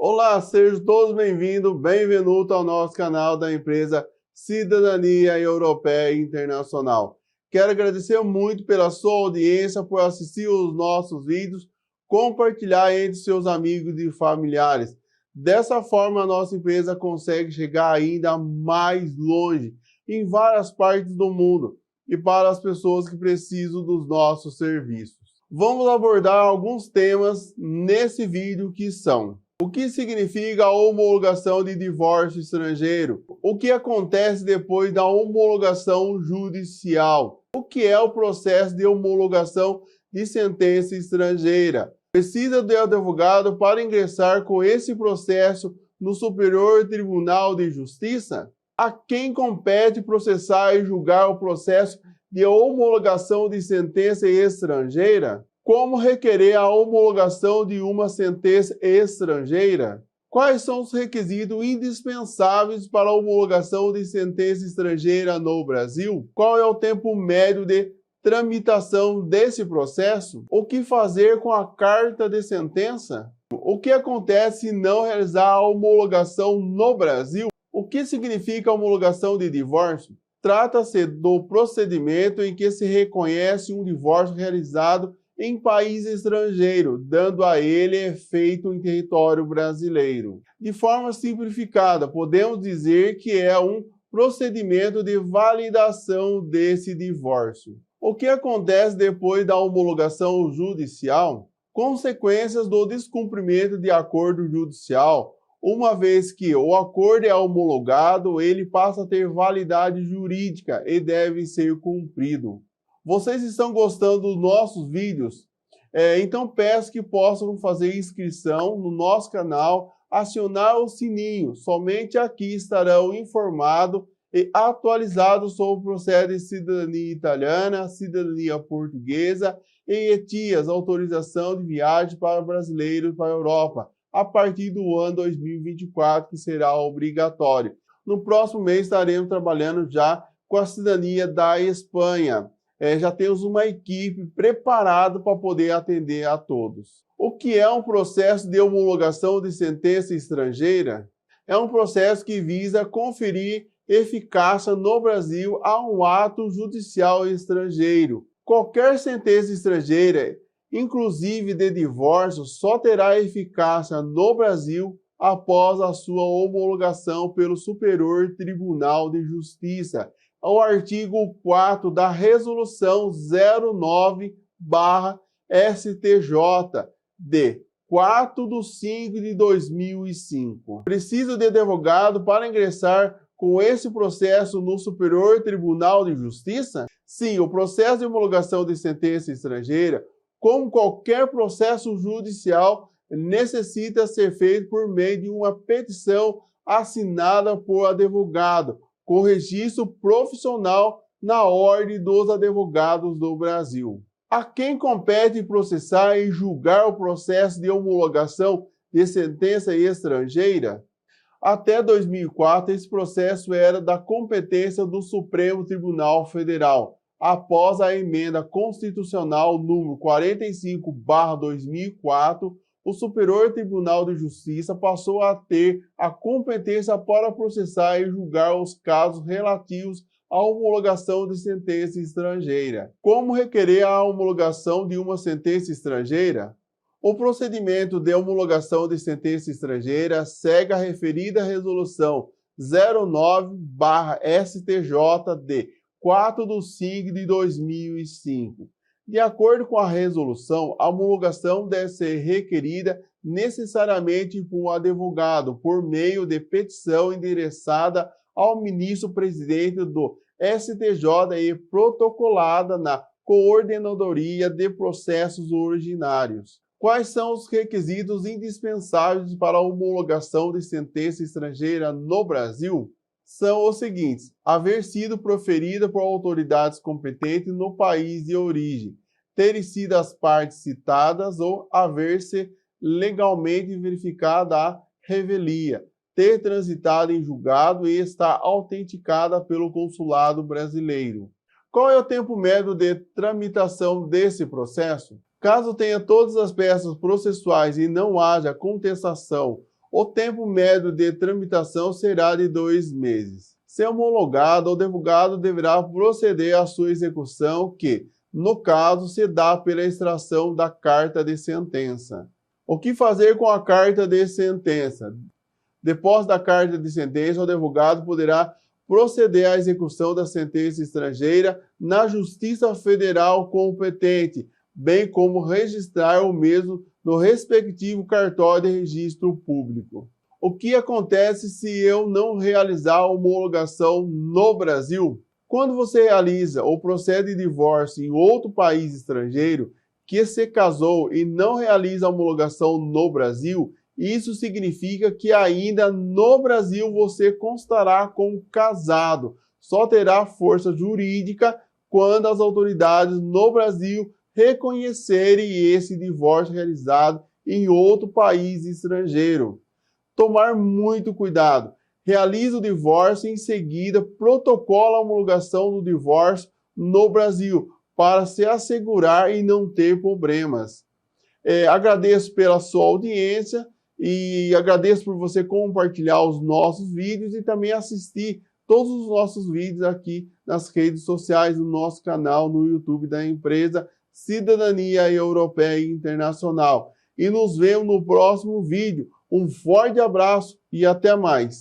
Olá, sejam todos bem-vindos, bem-vindo ao nosso canal da empresa Cidadania Europeia Internacional. Quero agradecer muito pela sua audiência, por assistir os nossos vídeos, compartilhar entre seus amigos e familiares. Dessa forma, a nossa empresa consegue chegar ainda mais longe, em várias partes do mundo, e para as pessoas que precisam dos nossos serviços. Vamos abordar alguns temas nesse vídeo que são: o que significa a homologação de divórcio estrangeiro? O que acontece depois da homologação judicial? O que é o processo de homologação de sentença estrangeira? Precisa de advogado para ingressar com esse processo no Superior Tribunal de Justiça? A quem compete processar e julgar o processo de homologação de sentença estrangeira? Como requerer a homologação de uma sentença estrangeira? Quais são os requisitos indispensáveis para a homologação de sentença estrangeira no Brasil? Qual é o tempo médio de tramitação desse processo? O que fazer com a carta de sentença? O que acontece se não realizar a homologação no Brasil? O que significa a homologação de divórcio? Trata-se do procedimento em que se reconhece um divórcio realizado em país estrangeiro, dando a ele efeito em território brasileiro. De forma simplificada, podemos dizer que é um procedimento de validação desse divórcio. O que acontece depois da homologação judicial? Consequências do descumprimento de acordo judicial. Uma vez que o acordo é homologado, ele passa a ter validade jurídica e deve ser cumprido. Vocês estão gostando dos nossos vídeos? Então peço que possam fazer inscrição no nosso canal, acionar o sininho. Somente aqui estarão informados e atualizados sobre o processo de cidadania italiana, cidadania portuguesa e ETIAS, autorização de viagem para brasileiros para a Europa, a partir do ano 2024, que será obrigatório. No próximo mês estaremos trabalhando já com a cidadania da Espanha. Já temos uma equipe preparada para poder atender a todos. O que é um processo de homologação de sentença estrangeira? É um processo que visa conferir eficácia no Brasil a um ato judicial estrangeiro. Qualquer sentença estrangeira, inclusive de divórcio, só terá eficácia no Brasil após a sua homologação pelo Superior Tribunal de Justiça. O artigo 4 da Resolução 09/STJ de 4/5/2005. Precisa de advogado para ingressar com esse processo no Superior Tribunal de Justiça? Sim, o processo de homologação de sentença estrangeira, como qualquer processo judicial, necessita ser feito por meio de uma petição assinada por advogado, com registro profissional na Ordem dos Advogados do Brasil. A quem compete processar e julgar o processo de homologação de sentença estrangeira? Até 2004, esse processo era da competência do Supremo Tribunal Federal. Após a emenda constitucional número 45/2004, o Superior Tribunal de Justiça passou a ter a competência para processar e julgar os casos relativos à homologação de sentença estrangeira. Como requerer a homologação de uma sentença estrangeira? O procedimento de homologação de sentença estrangeira segue a referida Resolução 09/STJ de 4/5/2005. De acordo com a resolução, a homologação deve ser requerida necessariamente por um advogado, por meio de petição endereçada ao ministro-presidente do STJ e protocolada na Coordenadoria de Processos Originários. Quais são os requisitos indispensáveis para a homologação de sentença estrangeira no Brasil? São os seguintes: haver sido proferida por autoridades competentes no país de origem, terem sido as partes citadas ou haver-se legalmente verificada a revelia, ter transitado em julgado e estar autenticada pelo consulado brasileiro. Qual é o tempo médio de tramitação desse processo? Caso tenha todas as peças processuais e não haja contestação O tempo médio de tramitação será de 2 meses. Se homologado, o advogado deverá proceder à sua execução, que, no caso, se dá pela extração da carta de sentença. O que fazer com a carta de sentença? Depois da carta de sentença, o advogado poderá proceder à execução da sentença estrangeira na Justiça Federal competente, bem como registrar o mesmo no respectivo cartório de registro público. O que acontece se eu não realizar a homologação no Brasil? Quando você realiza ou procede de divórcio em outro país estrangeiro que se casou e não realiza a homologação no Brasil, isso significa que ainda no Brasil você constará como casado. Só terá força jurídica quando as autoridades no Brasil reconhecerem esse divórcio realizado em outro país estrangeiro. Tomar muito cuidado. Realize o divórcio e em seguida protocola a homologação do divórcio no Brasil para se assegurar e não ter problemas. Agradeço pela sua audiência e agradeço por você compartilhar os nossos vídeos e também assistir todos os nossos vídeos aqui nas redes sociais do nosso canal no YouTube da empresa Cidadania Europeia e Internacional. E nos vemos no próximo vídeo. Um forte abraço e até mais.